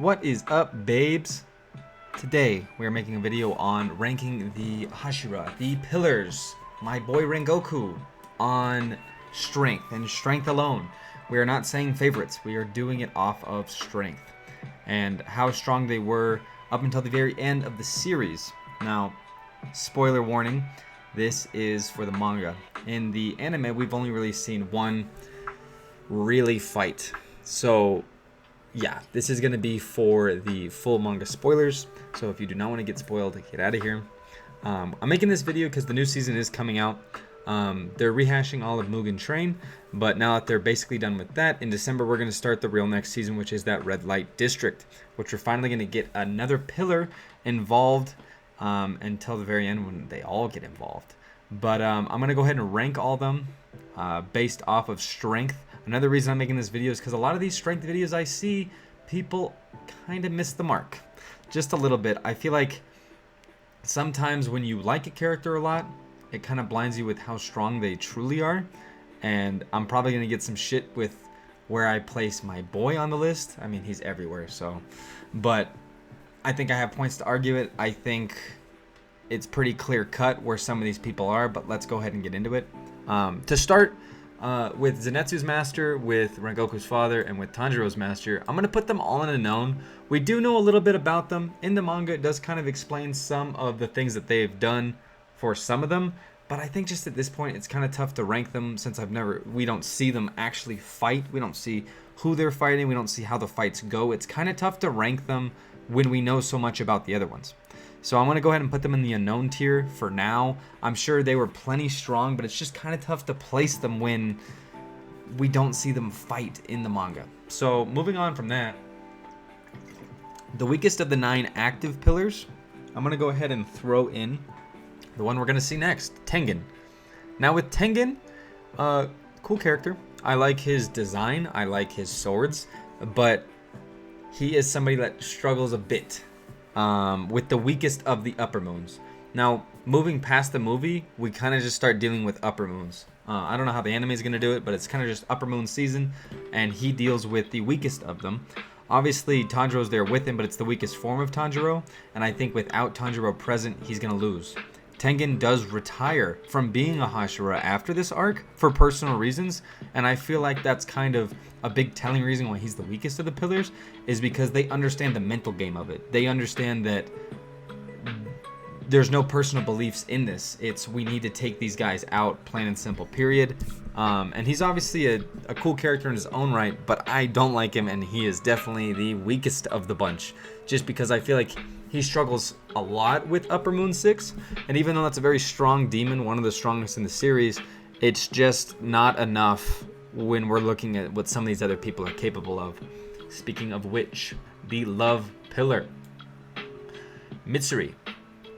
What is up, babes? Today we are making a video on ranking the Hashira, the pillars, my boy Rungoku, on strength and strength alone. We are not saying favorites, we are doing it off of strength and how strong they were up until the very end of the series. Now, spoiler warning, this is for the manga. In the anime, we've only really seen one really fight. So yeah, this is going to be for the full manga spoilers. So if you do not want to get spoiled, get out of here. I'm making this video because the new season is coming out. They're rehashing all of Mugen Train, but now that they're basically done with that, in December we're going to start the real next season, which is that Red Light District, which we're finally going to get another pillar involved until the very end when they all get involved. But I'm going to go ahead and rank all of them based off of strength. Another reason I'm making this video is because a lot of these strength videos I see, people kind of miss the mark. Just a little bit. I feel like sometimes when you like a character a lot, it kind of blinds you with how strong they truly are. And I'm probably going to get some shit with where I place my boy on the list. I mean, he's everywhere, so. But I think I have points to argue it. I think it's pretty clear cut where some of these people are, but let's go ahead and get into it. To start, with Zenitsu's master, with Rengoku's father, and with Tanjiro's master, I'm going to put them all in a known. We do know a little bit about them. In the manga, it does kind of explain some of the things that they've done for some of them, but I think just at this point, it's kind of tough to rank them since we don't see them actually fight. We don't see who they're fighting. We don't see how the fights go. It's kind of tough to rank them when we know so much about the other ones. So I'm going to go ahead and put them in the unknown tier for now. I'm sure they were plenty strong, but it's just kind of tough to place them when we don't see them fight in the manga. So moving on from that, the weakest of the 9 active pillars, I'm going to go ahead and throw in the one we're going to see next, Tengen. Now with Tengen, cool character. I like his design. I like his swords, but he is somebody that struggles a bit with the weakest of the upper moons. Now, moving past the movie, we kind of just start dealing with upper moons. I don't know how the anime is going to do it, but it's kind of just upper moon season, and he deals with the weakest of them. Obviously, Tanjiro's there with him, but it's the weakest form of Tanjiro, and I think without Tanjiro present, he's going to lose. Tengen does retire from being a Hashira after this arc for personal reasons, and I feel like that's kind of a big telling reason why he's the weakest of the pillars, is because they understand the mental game of it. They understand that there's no personal beliefs in this. It's we need to take these guys out, plain and simple, period. And he's obviously a cool character in his own right, but I don't like him, and he is definitely the weakest of the bunch, just because I feel like he struggles a lot with Upper Moon 6, and even though that's a very strong demon, one of the strongest in the series, it's just not enough when we're looking at what some of these other people are capable of. Speaking of which, the love pillar. Mitsuri.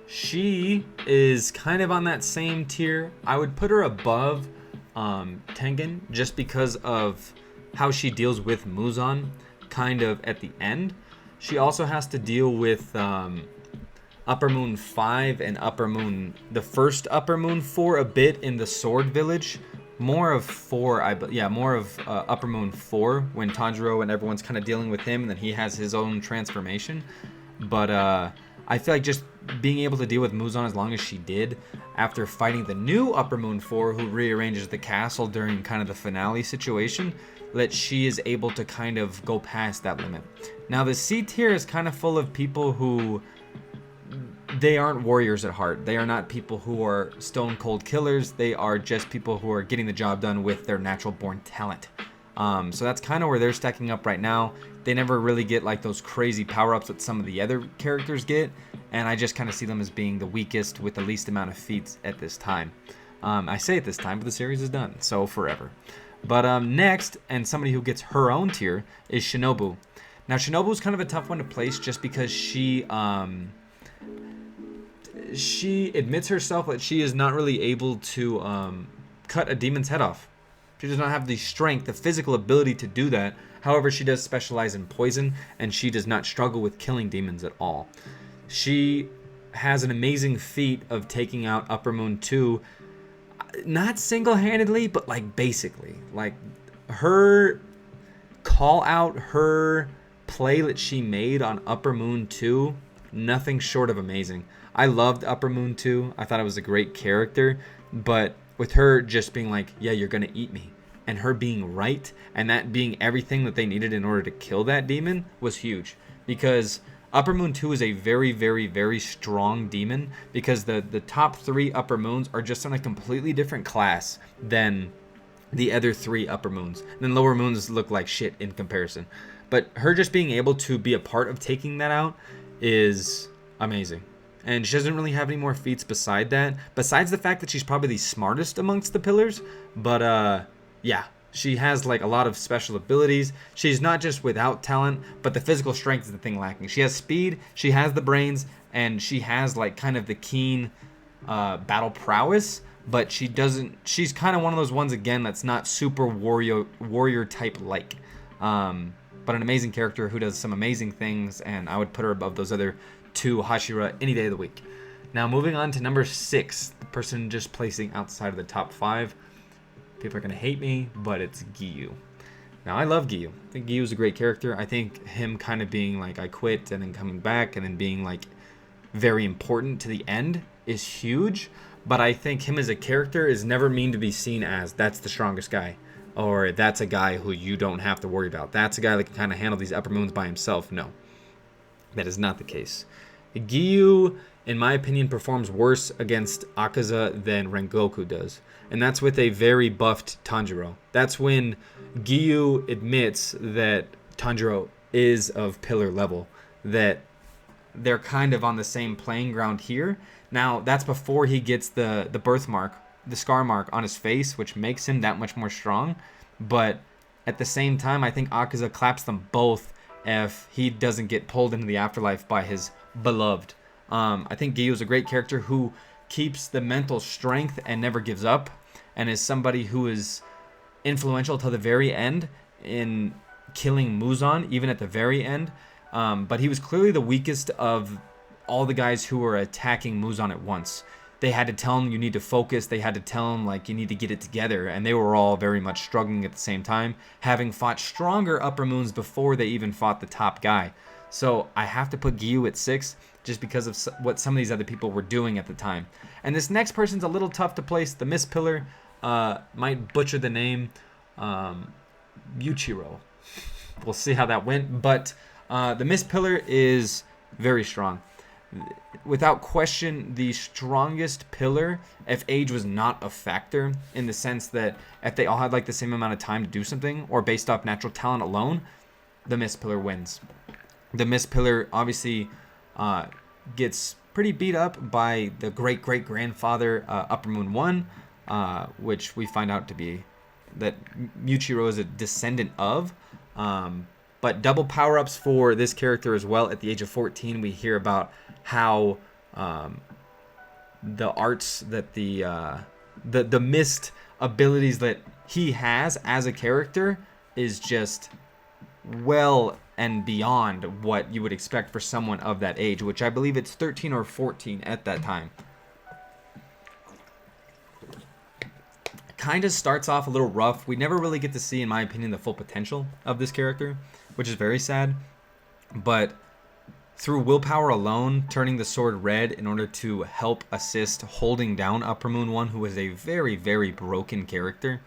She is kind of on that same tier. I would put her above Tengen just because of how she deals with Muzan kind of at the end. She also has to deal with Upper Moon 5 and the first Upper Moon 4 a bit in the Sword Village. More of 4, more of Upper Moon 4 when Tanjiro and everyone's kind of dealing with him, and then he has his own transformation. But I feel like just being able to deal with Muzan as long as she did after fighting the new Upper Moon 4 who rearranges the castle during kind of the finale situation, that she is able to kind of go past that limit. Now the C tier is kind of full of people who, they aren't warriors at heart. They are not people who are stone cold killers. They are just people who are getting the job done with their natural born talent. So that's kind of where they're stacking up right now. They never really get like those crazy power-ups that some of the other characters get, and I just kind of see them as being the weakest with the least amount of feats at this time. I say at this time, but the series is done, so forever. But next, and somebody who gets her own tier, is Shinobu. Now Shinobu is kind of a tough one to place just because she admits herself that she is not really able to cut a demon's head off. She does not have the strength, the physical ability to do that. However, she does specialize in poison, and she does not struggle with killing demons at all. She has an amazing feat of taking out Upper Moon 2, not single-handedly, but like basically. Like her call out, her play that she made on Upper Moon 2, nothing short of amazing. I loved Upper Moon 2. I thought it was a great character, but with her just being like, yeah, you're gonna eat me, and her being right, and that being everything that they needed in order to kill that demon was huge. Because Upper Moon 2 is a very, very, very strong demon, because the top 3 Upper Moons are just on a completely different class than the other 3 Upper Moons. And then Lower Moons look like shit in comparison. But her just being able to be a part of taking that out is amazing. And she doesn't really have any more feats beside that, besides the fact that she's probably the smartest amongst the pillars. But yeah, she has like a lot of special abilities. She's not just without talent, but the physical strength is the thing lacking. She has speed, she has the brains, and she has like kind of the keen battle prowess, but she doesn't. She's kind of one of those ones again that's not super warrior type like. But an amazing character who does some amazing things, and I would put her above those other 2 Hashira any day of the week. Now moving on to number 6, the person just placing outside of the top 5. People are going to hate me, but it's Giyu. Now, I love Giyu. I think Giyu is a great character. I think him kind of being like, I quit, and then coming back, and then being like very important to the end is huge. But I think him as a character is never mean to be seen as, that's the strongest guy. Or that's a guy who you don't have to worry about. That's a guy that can kind of handle these Upper Moons by himself. No, that is not the case. Giyu, in my opinion, performs worse against Akaza than Rungoku does. And that's with a very buffed Tanjiro. That's when Giyu admits that Tanjiro is of pillar level. That they're kind of on the same playing ground here. Now, that's before he gets the birthmark, the scar mark on his face, which makes him that much more strong. But at the same time, I think Akaza claps them both if he doesn't get pulled into the afterlife by his beloved. I think Giyu is a great character who keeps the mental strength and never gives up, and is somebody who is influential till the very end in killing Muzan, even at the very end. But he was clearly the weakest of all the guys who were attacking Muzan at once. They had to tell him, you need to focus. They had to tell him, like, you need to get it together. And they were all very much struggling at the same time, having fought stronger Upper Moons before they even fought the top guy. So I have to put Giyu at 6 just because of what some of these other people were doing at the time. And this next person's a little tough to place. The Mist Pillar, might butcher the name, Yuichiro. We'll see how that went. But the Mist Pillar is very strong. Without question, the strongest pillar if age was not a factor, in the sense that if they all had like the same amount of time to do something, or based off natural talent alone, the Mist Pillar wins. The Mist Pillar obviously gets pretty beat up by the great-great-grandfather Upper Moon 1, which we find out to be that Yuichiro is a descendant of. But double power-ups for this character as well. At the age of 14, we hear about how the arts that the mist abilities that he has as a character is just well and beyond what you would expect for someone of that age, which I believe it's 13 or 14 at that time. Kind of starts off a little rough. We never really get to see, in my opinion, the full potential of this character, which is very sad. But through willpower alone, turning the sword red in order to help assist holding down Upper Moon 1, who is a very, very broken character,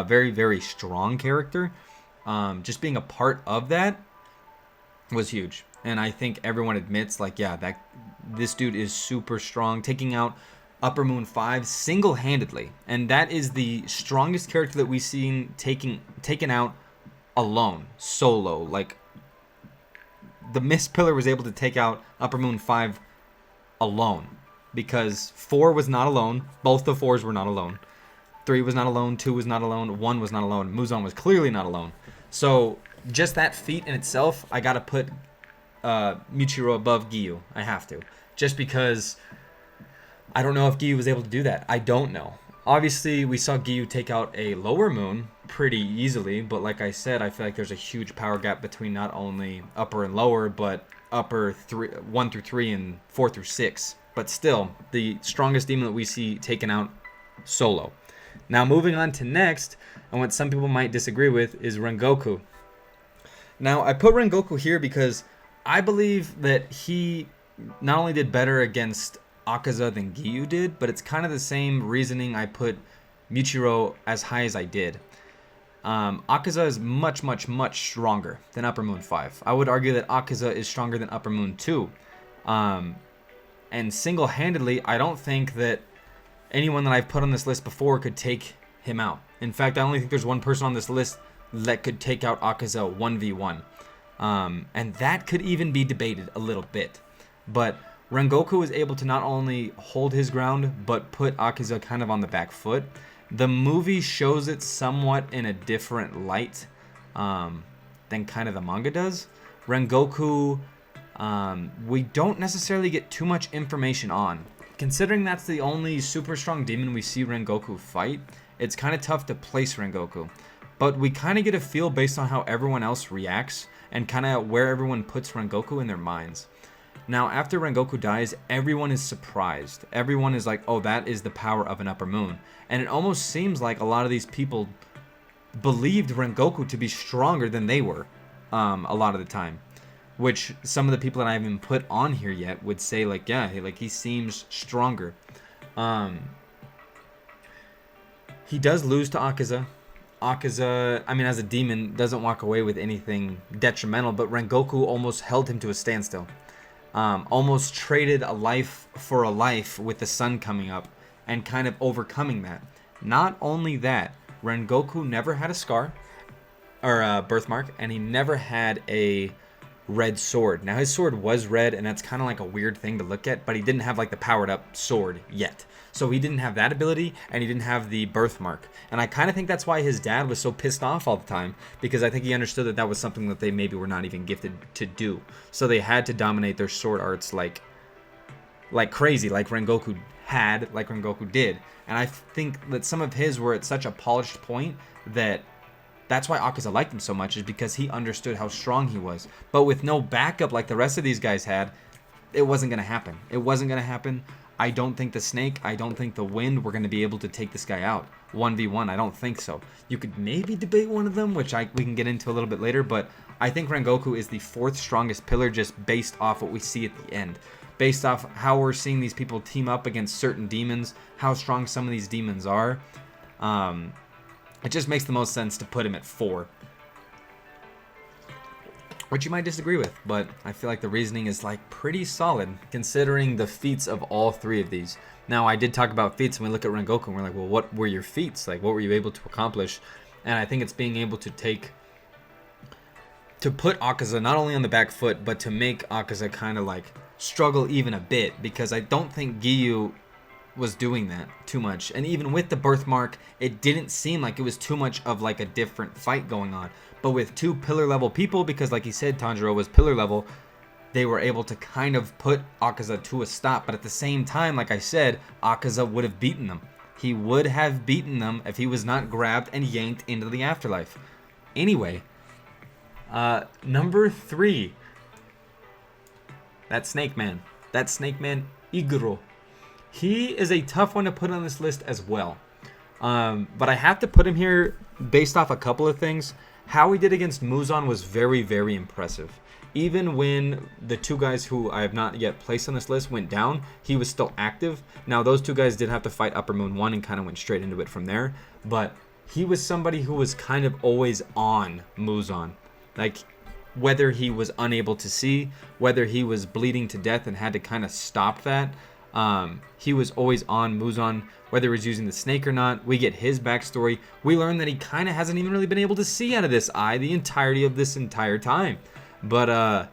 very, very strong character, just being a part of that was huge. And I think everyone admits, like, yeah, that this dude is super strong, taking out Upper Moon 5 single-handedly. And that is the strongest character that we've seen taken out alone, solo. Like, the Mist Pillar was able to take out Upper Moon 5 alone, because 4 was not alone. Both the 4s were not alone. 3 was not alone. 2 was not alone. 1 was not alone. Muzan was clearly not alone. So just that feat in itself, I gotta put Michiro above Giyu. I have to, just because I don't know if Giyu was able to do that. I don't know. Obviously, we saw Giyu take out a Lower Moon pretty easily, but like I said, I feel like there's a huge power gap between not only upper and lower, but upper 1 through 3 and 4 through 6. But still, the strongest demon that we see taken out solo. Now, moving on to next, and what some people might disagree with, is Rungoku. Now, I put Rengoku here because I believe that he not only did better against Akaza than Giyu did, but it's kind of the same reasoning I put Michiro as high as I did. Akaza is much, much, much stronger than Upper Moon 5. I would argue that Akaza is stronger than Upper Moon 2. And single-handedly, I don't think that anyone that I've put on this list before could take him out. In fact, I only think there's one person on this list that could take out Akaza 1v1. And that could even be debated a little bit. But Rengoku was able to not only hold his ground, but put Akaza kind of on the back foot. The movie shows it somewhat in a different light than kind of the manga does. Rengoku, we don't necessarily get too much information on. Considering that's the only super strong demon we see Rengoku fight, it's kind of tough to place Rengoku. But we kind of get a feel based on how everyone else reacts and kind of where everyone puts Rengoku in their minds. Now, after Rengoku dies, everyone is surprised. Everyone is like, oh, that is the power of an Upper Moon. And it almost seems like a lot of these people believed Rengoku to be stronger than they were a lot of the time. Which some of the people that I haven't put on here yet would say, like, yeah, like he seems stronger. He does lose to Akaza. Akaza, I mean, as a demon, doesn't walk away with anything detrimental, but Rengoku almost held him to a standstill. Almost traded a life for a life with the sun coming up and kind of overcoming that. Not only that, Rengoku never had a scar or a birthmark, and he never had a red sword. Now, his sword was red, and that's kind of like a weird thing to look at, but he didn't have like the powered up sword yet. So he didn't have that ability, and he didn't have the birthmark. And I kind of think that's why his dad was so pissed off all the time, because I think he understood that that was something that they maybe were not even gifted to do. So they had to dominate their sword arts like crazy, like Rengoku had, like Rengoku did. And I think that some of his were at such a polished point that that's why Akaza liked him so much, is because he understood how strong he was. But with no backup like the rest of these guys had, it wasn't going to happen. It wasn't going to happen. I don't think the snake, I don't think the wind were going to be able to take this guy out. 1v1, I don't think so. You could maybe debate one of them, which we can get into a little bit later, but I think Rengoku is the fourth strongest pillar just based off what we see at the end. Based off how we're seeing these people team up against certain demons, how strong some of these demons are. It just makes the most sense to put him at 4. Which you might disagree with, but I feel like the reasoning is like pretty solid considering the feats of all 3 of these. Now, I did talk about feats, and we look at Rengoku and we're like, well, what were your feats? Like, what were you able to accomplish? And I think it's being able to put Akaza not only on the back foot, but to make Akaza kind of like struggle even a bit, because I don't think Giyu was doing that too much. And even with the birthmark, it didn't seem like it was too much of like a different fight going on. But with 2 pillar level people, because like he said, Tanjiro was pillar level, they were able to kind of put Akaza to a stop. But at the same time, like I said, Akaza would have beaten them. He would have beaten them if he was not grabbed and yanked into the afterlife. Anyway, number 3. That Snake Man. That Snake Man, Iguro. He is a tough one to put on this list as well. But I have to put him here based off a couple of things. How he did against Muzan was very, very impressive. Even when the 2 guys who I have not yet placed on this list went down, he was still active. Now, those 2 guys did have to fight Upper Moon 1 and kind of went straight into it from there. But he was somebody who was kind of always on Muzan. Like, whether he was unable to see, whether he was bleeding to death and had to kind of stop that, he was always on Muzan, whether he was using the snake or not. We get his backstory. We learn that he kind of hasn't even really been able to see out of this eye the entirety of this entire time. But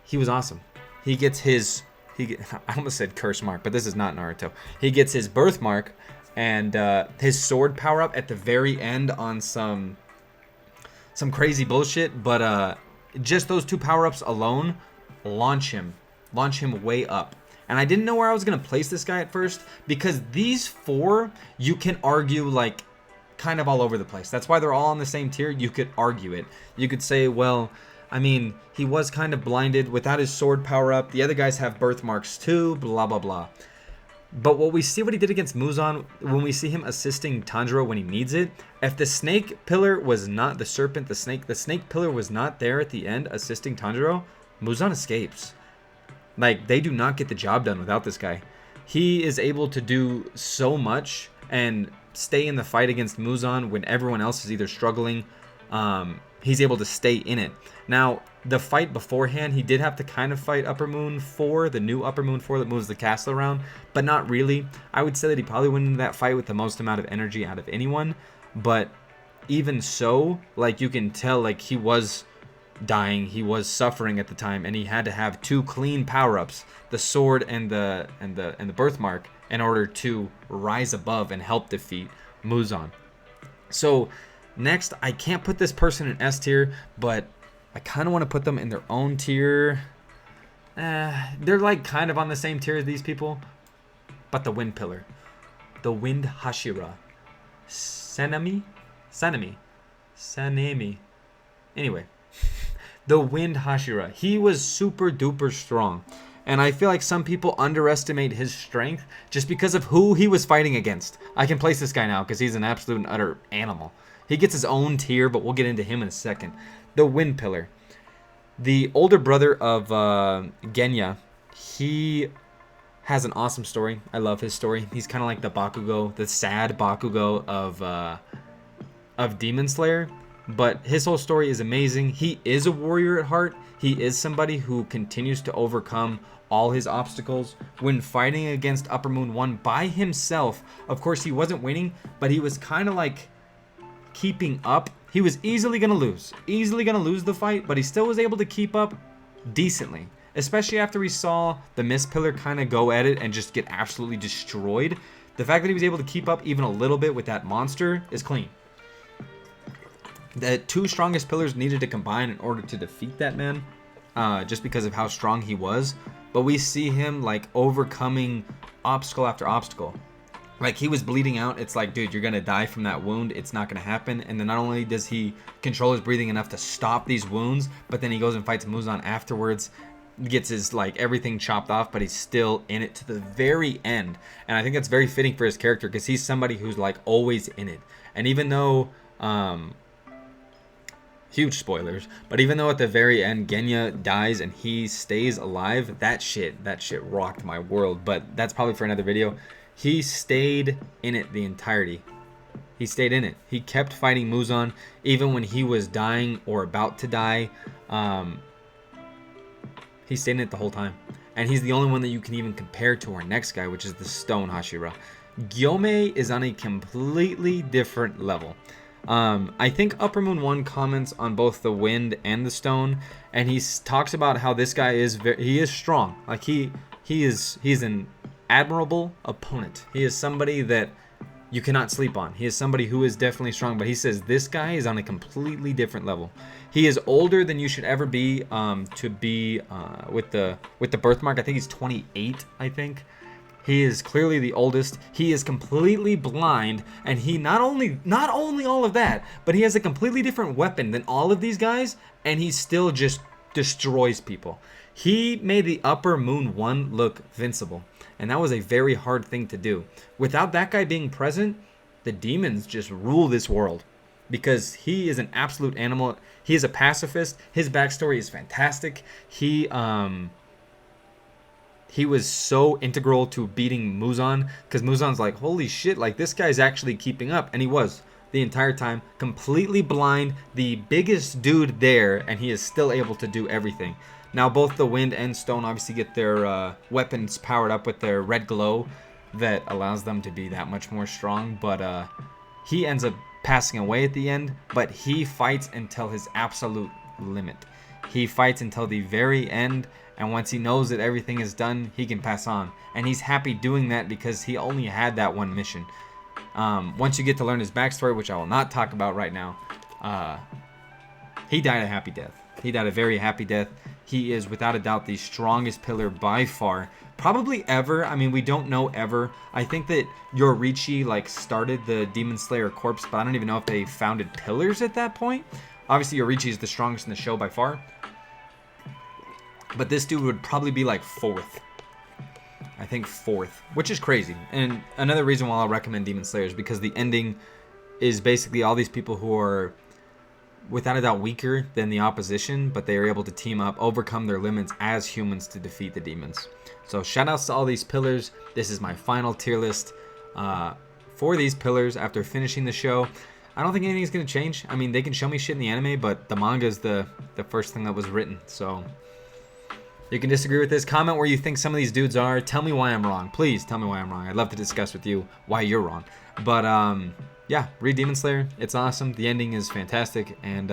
he was awesome. He gets his, I almost said curse mark, but this is not Naruto. He gets his birthmark and his sword power up at the very end on some crazy bullshit. But just those 2 power-ups alone launch him way up. And I didn't know where I was going to place this guy at first, because these 4, you can argue like kind of all over the place. That's why they're all on the same tier. You could argue it. You could say, well, I mean, he was kind of blinded without his sword power up. The other guys have birthmarks too, blah, blah, blah. But what he did against Muzan, when we see him assisting Tanjiro when he needs it, if the snake pillar was not the serpent, the snake pillar was not there at the end assisting Tanjiro, Muzan escapes. Like, they do not get the job done without this guy. He is able to do so much and stay in the fight against Muzan when everyone else is either struggling. He's able to stay in it. Now, the fight beforehand, he did have to kind of fight Upper Moon 4, the new Upper Moon 4 that moves the castle around, but not really. I would say that he probably went into that fight with the most amount of energy out of anyone, but even so, like, you can tell, like, he was dying, he was suffering at the time, and he had to have 2 clean power-ups, the sword and the birthmark, in order to rise above and help defeat Muzan. So next, I can't put this person in S tier, but I kind of want to put them in their own tier. They're like kind of on the same tier as these people, but the Wind Pillar, the Wind Hashira, Sanemi. Anyway, the Wind Hashira. He was super duper strong. And I feel like some people underestimate his strength just because of who he was fighting against. I can place this guy now because he's an absolute and utter animal. He gets his own tier, but we'll get into him in a second. The Wind Pillar. The older brother of Genya, he has an awesome story. I love his story. He's kind of like the Bakugo, the sad Bakugo of Demon Slayer. But his whole story is amazing. He is a warrior at heart. He is somebody who continues to overcome all his obstacles. When fighting against Upper Moon 1 by himself, of course he wasn't winning, but he was kind of like keeping up. He was easily going to lose the fight, but he still was able to keep up decently. Especially after we saw the Mist Pillar kind of go at it and just get absolutely destroyed. The fact that he was able to keep up even a little bit with that monster is clean. The 2 strongest pillars needed to combine in order to defeat that man, just because of how strong he was. But we see him like overcoming obstacle after obstacle. Like, he was bleeding out. It's like, dude, you're gonna die from that wound. It's not gonna happen. And then not only does he control his breathing enough to stop these wounds, but then he goes and fights Muzan afterwards, gets his like everything chopped off, but he's still in it to the very end. And I think that's very fitting for his character because he's somebody who's like always in it. And even though huge spoilers, but even though at the very end Genya dies and he stays alive, that shit rocked my world. But that's probably for another video. He stayed in it the entirety. He stayed in it. He kept fighting Muzan even when he was dying or about to die. He stayed in it the whole time. And he's the only one that you can even compare to our next guy, which is the Stone Hashira. Gyome is on a completely different level. I think Upper Moon 1 comments on both the wind and the stone, and he talks about how this guy is he is strong. Like he's an admirable opponent. He is somebody that you cannot sleep on. He is somebody who is definitely strong, but he says this guy is on a completely different level. He is older than you should ever be to be with the birthmark. I think he's 28, I think. He is clearly the oldest. He is completely blind, and he not only all of that, but he has a completely different weapon than all of these guys, and he still just destroys people. He made the Upper Moon 1 look invincible, and that was a very hard thing to do. Without that guy being present, the demons just rule this world because he is an absolute animal. He is a pacifist. His backstory is fantastic. He was so integral to beating Muzan because Muzan's like, holy shit, like this guy's actually keeping up. And he was the entire time, completely blind, the biggest dude there, and he is still able to do everything. Now both the wind and stone obviously get their weapons powered up with their red glow that allows them to be that much more strong. But he ends up passing away at the end, but he fights until his absolute limit. He fights until the very end. And once he knows that everything is done, he can pass on. And he's happy doing that because he only had that one mission. Once you get to learn his backstory, which I will not talk about right now, he died a happy death. He died a very happy death. He is without a doubt the strongest pillar by far. Probably ever. I mean, we don't know ever. I think that Yorichi like started the Demon Slayer Corps, but I don't even know if they founded pillars at that point. Obviously, Yorichi is the strongest in the show by far. But this dude would probably be like 4th. I think 4th, which is crazy. And another reason why I'll recommend Demon Slayer is because the ending is basically all these people who are without a doubt weaker than the opposition, but they are able to team up, overcome their limits as humans to defeat the demons. So shout outs to all these pillars. This is my final tier list for these pillars after finishing the show. I don't think anything's going to change. I mean, they can show me shit in the anime, but the manga is the first thing that was written. So you can disagree with this. Comment where you think some of these dudes are. Tell me why I'm wrong. Please tell me why I'm wrong. I'd love to discuss with you why you're wrong. But yeah, read Demon Slayer. It's awesome. The ending is fantastic. And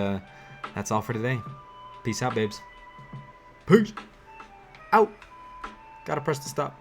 that's all for today. Peace out, babes. Peace out. Gotta press the stop.